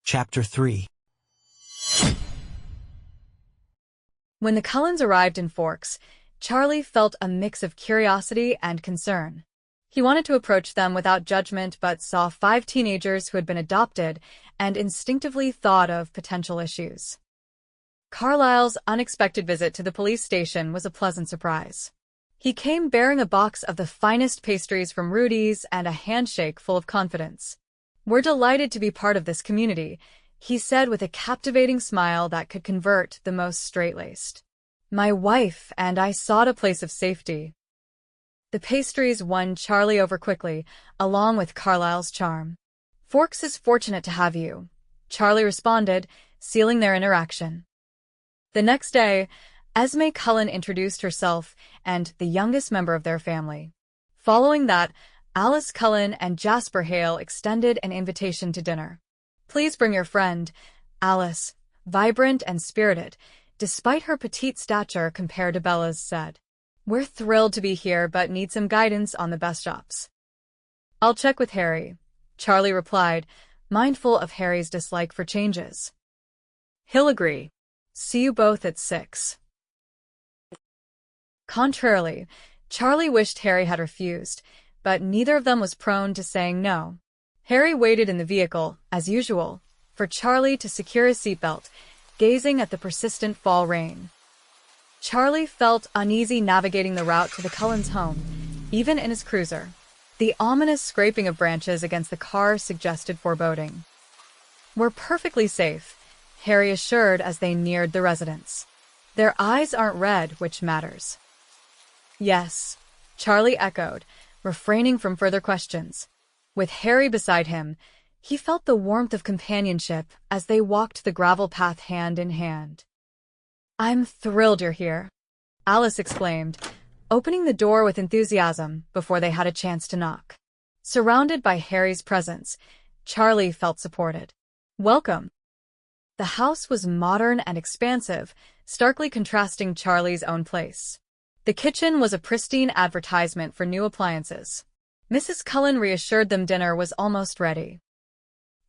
Chapter 3. When the Cullens arrived in Forks, Charlie felt a mix of curiosity and concern. He wanted to approach them without judgment but saw 5 teenagers who had been adopted and instinctively thought of potential issues. Carlisle's unexpected visit to the police station was a pleasant surprise. He came bearing a box of the finest pastries from Rudy's and a handshake full of confidence. "We're delighted to be part of this community," he said with a captivating smile that could convert the most straight-laced. "My wife and I sought a place of safety." The pastries won Charlie over quickly, along with Carlisle's charm. "Forks is fortunate to have you," Charlie responded, sealing their interaction. The next day, Esme Cullen introduced herself and the youngest member of their family. Following that, Alice Cullen and Jasper Hale extended an invitation to dinner. "Please bring your friend, Alice," vibrant and spirited, despite her petite stature compared to Bella's, said. "We're thrilled to be here but need some guidance on the best shops." "I'll check with Harry," Charlie replied, mindful of Harry's dislike for changes. "He'll agree. See you both at 6. Contrarily, Charlie wished Harry had refused, but neither of them was prone to saying no. Harry waited in the vehicle, as usual, for Charlie to secure his seatbelt, gazing at the persistent fall rain. Charlie felt uneasy navigating the route to the Cullens' home, even in his cruiser. The ominous scraping of branches against the car suggested foreboding. "We're perfectly safe," Harry assured as they neared the residence. "Their eyes aren't red, which matters." "Yes," Charlie echoed, refraining from further questions. With Harry beside him, he felt the warmth of companionship as they walked the gravel path hand in hand. "I'm thrilled you're here," Alice exclaimed, opening the door with enthusiasm before they had a chance to knock. Surrounded by Harry's presence, Charlie felt supported. "Welcome." The house was modern and expansive, starkly contrasting Charlie's own place. The kitchen was a pristine advertisement for new appliances. Mrs. Cullen reassured them dinner was almost ready.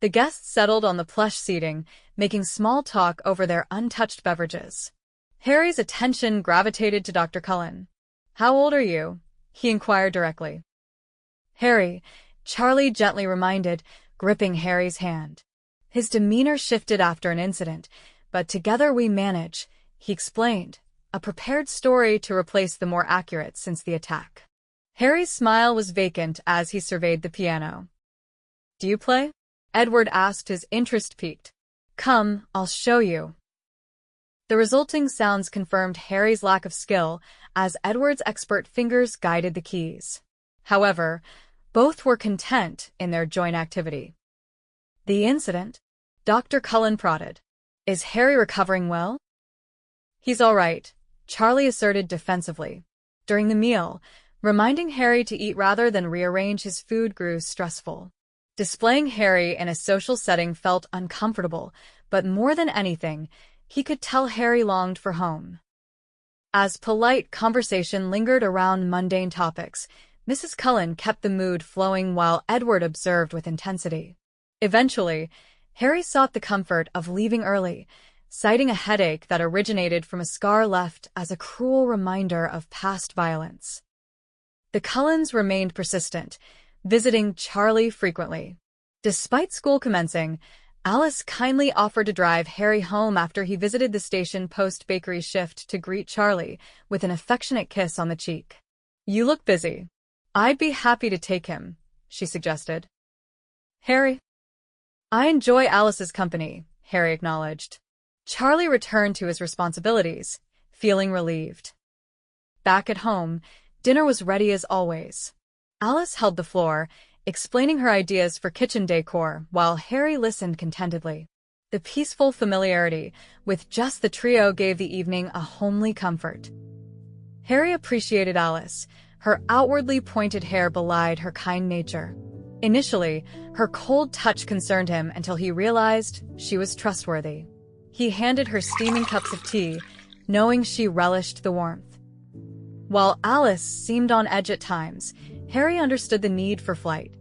The guests settled on the plush seating, making small talk over their untouched beverages. Harry's attention gravitated to Dr. Cullen. "How old are you?" he inquired directly. "Harry," Charlie gently reminded, gripping Harry's hand. His demeanor shifted after an incident, but together we manage, he explained, a prepared story to replace the more accurate since the attack. Harry's smile was vacant as he surveyed the piano. "Do you play?" Edward asked, his interest piqued. "Come, I'll show you." The resulting sounds confirmed Harry's lack of skill as Edward's expert fingers guided the keys. However, both were content in their joint activity. "The incident?" Dr. Cullen prodded. "Is Harry recovering well?" "He's all right," Charlie asserted defensively. During the meal, reminding Harry to eat rather than rearrange his food grew stressful. Displaying Harry in a social setting felt uncomfortable, but more than anything, he could tell Harry longed for home. As polite conversation lingered around mundane topics, Mrs. Cullen kept the mood flowing while Edward observed with intensity. Eventually, Harry sought the comfort of leaving early, citing a headache that originated from a scar left as a cruel reminder of past violence. The Cullens remained persistent, visiting Charlie frequently. Despite school commencing, Alice kindly offered to drive Harry home after he visited the station post-bakery shift to greet Charlie with an affectionate kiss on the cheek. "You look busy. I'd be happy to take him," she suggested. "Harry?" "I enjoy Alice's company," Harry acknowledged. Charlie returned to his responsibilities, feeling relieved. Back at home, dinner was ready as always. Alice held the floor, explaining her ideas for kitchen decor while Harry listened contentedly. The peaceful familiarity with just the trio gave the evening a homely comfort. Harry appreciated Alice. Her outwardly pointed hair belied her kind nature. Initially, her cold touch concerned him until he realized she was trustworthy. He handed her steaming cups of tea, knowing she relished the warmth. While Alice seemed on edge at times, Harry understood the need for flight.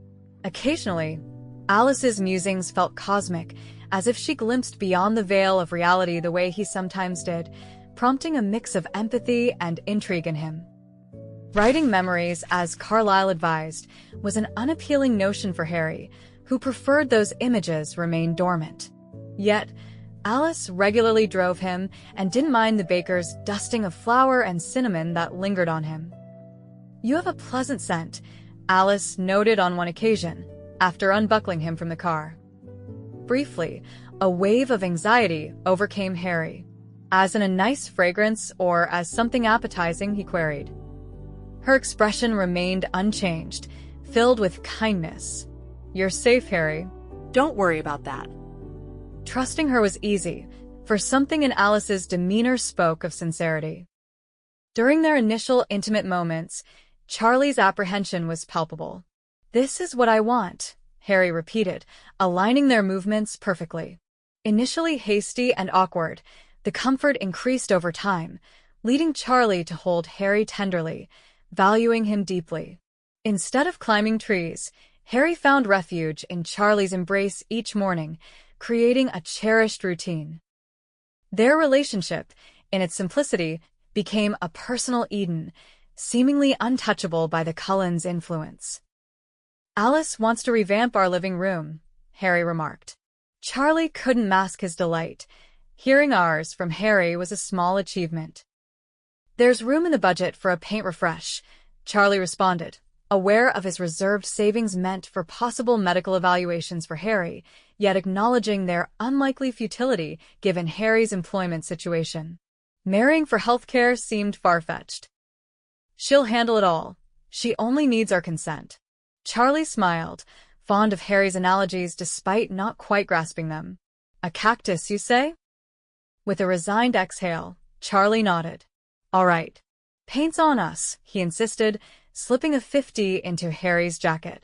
Occasionally, Alice's musings felt cosmic as if she glimpsed beyond the veil of reality the way he sometimes did, prompting a mix of empathy and intrigue in him. Writing memories, as Carlyle advised, was an unappealing notion for Harry, who preferred those images remain dormant. Yet, Alice regularly drove him and didn't mind the baker's dusting of flour and cinnamon that lingered on him. "You have a pleasant scent," Alice noted on one occasion, after unbuckling him from the car. Briefly, a wave of anxiety overcame Harry. "As in a nice fragrance or as something appetizing?" he queried. Her expression remained unchanged, filled with kindness. "You're safe, Harry. Don't worry about that." Trusting her was easy, for something in Alice's demeanor spoke of sincerity. During their initial intimate moments, Charlie's apprehension was palpable. "This is what I want," Harry repeated, aligning their movements perfectly. Initially hasty and awkward, the comfort increased over time, leading Charlie to hold Harry tenderly, valuing him deeply. Instead of climbing trees, Harry found refuge in Charlie's embrace each morning, creating a cherished routine. Their relationship, in its simplicity, became a personal Eden, seemingly untouchable by the Cullens' influence. "Alice wants to revamp our living room," Harry remarked. Charlie couldn't mask his delight. Hearing ours from Harry was a small achievement. "There's room in the budget for a paint refresh," Charlie responded, aware of his reserved savings meant for possible medical evaluations for Harry, yet acknowledging their unlikely futility given Harry's employment situation. Marrying for healthcare seemed far-fetched. "She'll handle it all. She only needs our consent." Charlie smiled, fond of Harry's analogies despite not quite grasping them. "A cactus, you say?" With a resigned exhale, Charlie nodded. "All right. Paint's on us," he insisted, slipping a 50 into Harry's jacket.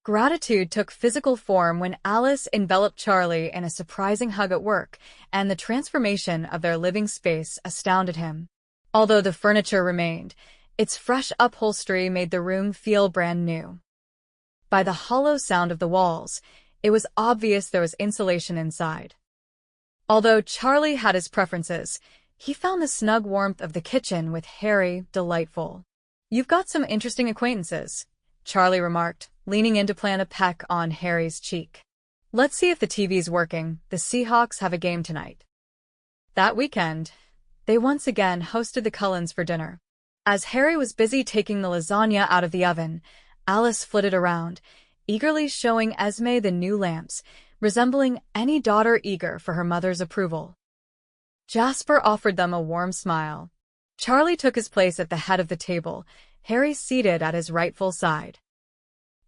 Gratitude took physical form when Alice enveloped Charlie in a surprising hug at work, and the transformation of their living space astounded him. Although the furniture remained, its fresh upholstery made the room feel brand new. By the hollow sound of the walls, it was obvious there was insulation inside. Although Charlie had his preferences, he found the snug warmth of the kitchen with Harry delightful. "You've got some interesting acquaintances," Charlie remarked, leaning in to plant a peck on Harry's cheek. "Let's see if the TV's working. The Seahawks have a game tonight." That weekend, they once again hosted the Cullens for dinner. As Harry was busy taking the lasagna out of the oven, Alice flitted around, eagerly showing Esme the new lamps, resembling any daughter eager for her mother's approval. Jasper offered them a warm smile. Charlie took his place at the head of the table, Harry seated at his rightful side.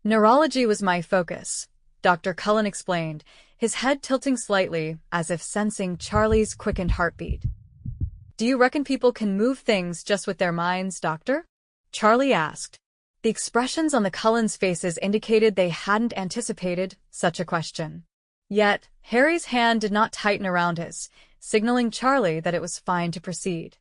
"Neurology was my focus," Dr. Cullen explained, his head tilting slightly as if sensing Charlie's quickened heartbeat. "Do you reckon people can move things just with their minds, Doctor?" Charlie asked. The expressions on the Cullens' faces indicated they hadn't anticipated such a question. Yet, Harry's hand did not tighten around his, signaling Charlie that it was fine to proceed.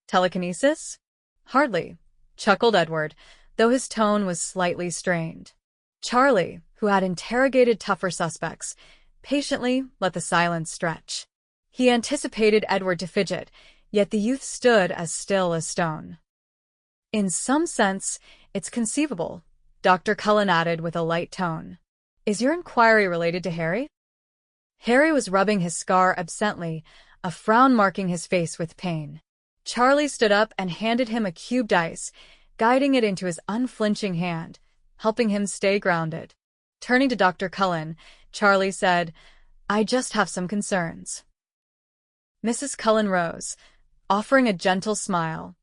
"Telekinesis?" "Hardly," chuckled Edward, though his tone was slightly strained. Charlie, who had interrogated tougher suspects, patiently let the silence stretch. He anticipated Edward to fidget, yet the youth stood as still as stone. "In some sense, it's conceivable," Dr. Cullen added with a light tone. "Is your inquiry related to Harry?" Harry was rubbing his scar absently, a frown marking his face with pain. Charlie stood up and handed him a cubed ice, guiding it into his unflinching hand, helping him stay grounded. Turning to Dr. Cullen, Charlie said, "I just have some concerns." Mrs. Cullen rose, offering a gentle smile.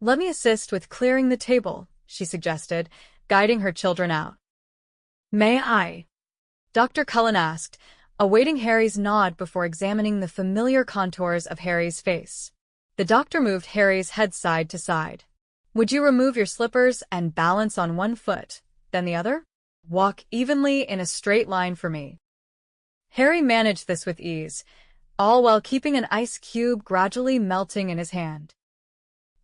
"Let me assist with clearing the table," she suggested, guiding her children out. "May I?" Dr. Cullen asked, awaiting Harry's nod before examining the familiar contours of Harry's face. The doctor moved Harry's head side to side. "Would you remove your slippers and balance on one foot, then the other? Walk evenly in a straight line for me." Harry managed this with ease, all while keeping an ice cube gradually melting in his hand.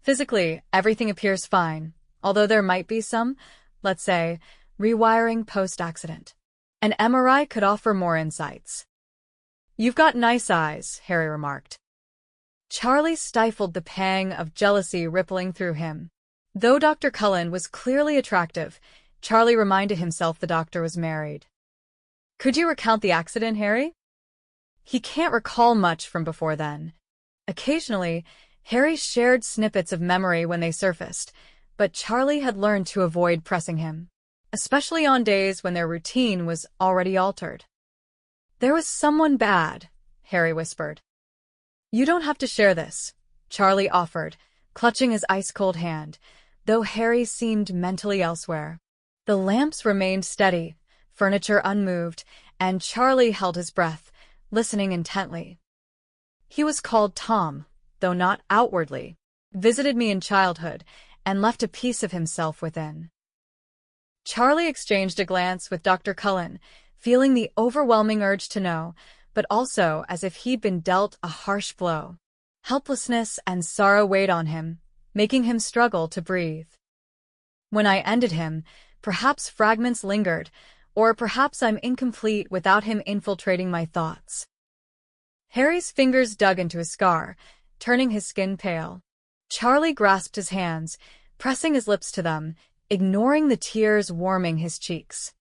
Physically, everything appears fine, although there might be some, let's say, rewiring post-accident. An MRI could offer more insights. You've got nice eyes, Harry remarked. Charlie stifled the pang of jealousy rippling through him. Though Dr. Cullen was clearly attractive, Charlie reminded himself the doctor was married. Could you recount the accident, Harry? He can't recall much from before then. Occasionally, Harry shared snippets of memory when they surfaced, but Charlie had learned to avoid pressing him, especially on days when their routine was already altered. There was someone bad, Harry whispered. You don't have to share this, Charlie offered, clutching his ice-cold hand, though Harry seemed mentally elsewhere. The lamps remained steady, furniture unmoved, and Charlie held his breath, listening intently. He was called Tom, though not outwardly, visited me in childhood, and left a piece of himself within. Charlie exchanged a glance with Dr. Cullen, feeling the overwhelming urge to know, but also as if he'd been dealt a harsh blow. Helplessness and sorrow weighed on him, making him struggle to breathe. When I ended him, perhaps fragments lingered, or perhaps I'm incomplete without him infiltrating my thoughts. Harry's fingers dug into his scar, turning his skin pale. Charlie grasped his hands, pressing his lips to them, ignoring the tears warming his cheeks.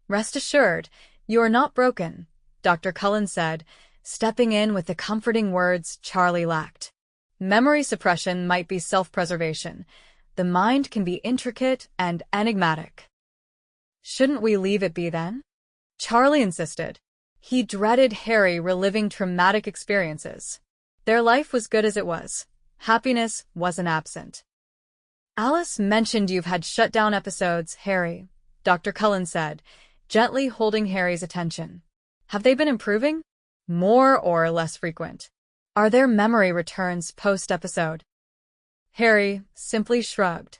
Rest assured, you are not broken, Dr. Cullen said, stepping in with the comforting words Charlie lacked. Memory suppression might be self-preservation. The mind can be intricate and enigmatic. Shouldn't we leave it be then? Charlie insisted. He dreaded Harry reliving traumatic experiences. Their life was good as it was. Happiness wasn't absent. Alice mentioned you've had shutdown episodes, Harry, Dr. Cullen said, gently holding Harry's attention. Have they been improving? More or less frequent? Are there memory returns post-episode? Harry simply shrugged.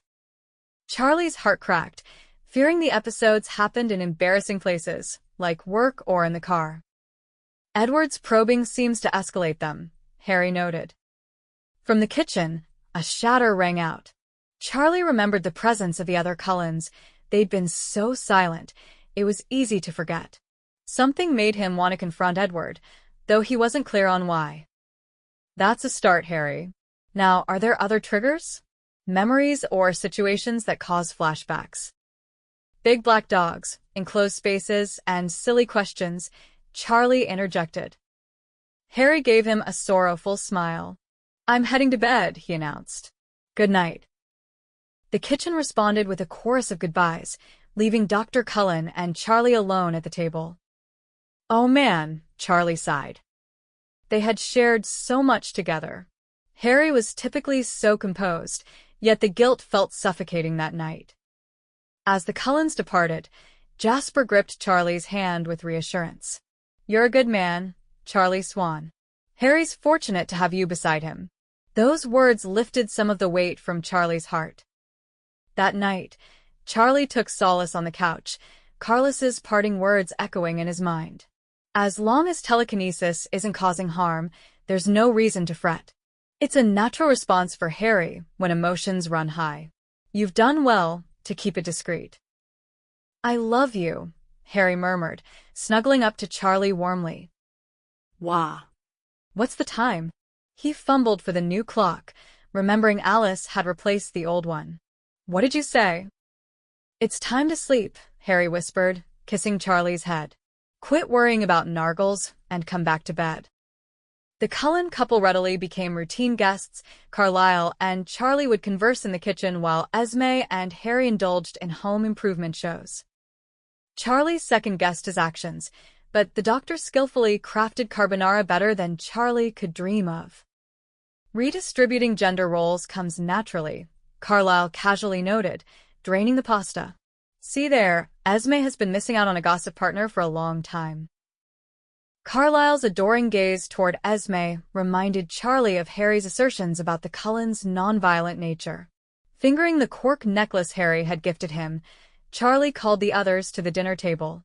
Charlie's heart cracked, fearing the episodes happened in embarrassing places, like work or in the car. Edward's probing seems to escalate them, Harry noted. From the kitchen, a shatter rang out. Charlie remembered the presence of the other Cullens. They'd been so silent, it was easy to forget. Something made him want to confront Edward, though he wasn't clear on why. That's a start, Harry. Now, are there other triggers? Memories or situations that cause flashbacks? Big black dogs, enclosed spaces, and silly questions, Charlie interjected. Harry gave him a sorrowful smile. I'm heading to bed, he announced. Good night. The kitchen responded with a chorus of goodbyes, leaving Dr. Cullen and Charlie alone at the table. Oh man, Charlie sighed. They had shared so much together. Harry was typically so composed, yet the guilt felt suffocating that night. As the Cullens departed, Jasper gripped Charlie's hand with reassurance. You're a good man, Charlie Swan. Harry's fortunate to have you beside him. Those words lifted some of the weight from Charlie's heart. That night, Charlie took solace on the couch, Carlos's parting words echoing in his mind. As long as telekinesis isn't causing harm, there's no reason to fret. It's a natural response for Harry when emotions run high. You've done well to keep it discreet. I love you, Harry murmured, snuggling up to Charlie warmly. Wah. What's the time? He fumbled for the new clock, remembering Alice had replaced the old one. What did you say? It's time to sleep, Harry whispered, kissing Charlie's head. Quit worrying about Nargles and come back to bed. The Cullen couple readily became routine guests. Carlisle and Charlie would converse in the kitchen while Esme and Harry indulged in home improvement shows. Charlie second-guessed his actions, but the doctor skillfully crafted carbonara better than Charlie could dream of. Redistributing gender roles comes naturally, Carlisle casually noted, draining the pasta. See there, Esme has been missing out on a gossip partner for a long time. Carlisle's adoring gaze toward Esme reminded Charlie of Harry's assertions about the Cullens' nonviolent nature. Fingering the cork necklace Harry had gifted him, Charlie called the others to the dinner table.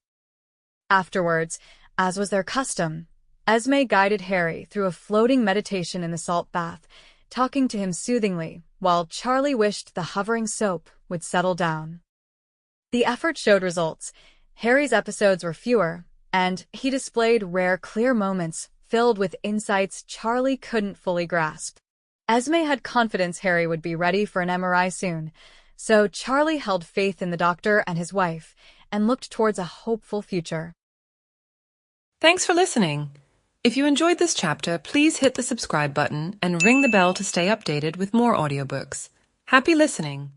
Afterwards, as was their custom, Esme guided Harry through a floating meditation in the salt bath, talking to him soothingly, while Charlie wished the hovering soap would settle down. The effort showed results. Harry's episodes were fewer, and he displayed rare, clear moments filled with insights Charlie couldn't fully grasp. Esme had confidence Harry would be ready for an MRI soon, so Charlie held faith in the doctor and his wife and looked towards a hopeful future. Thanks for listening. If you enjoyed this chapter, please hit the subscribe button and ring the bell to stay updated with more audiobooks. Happy listening!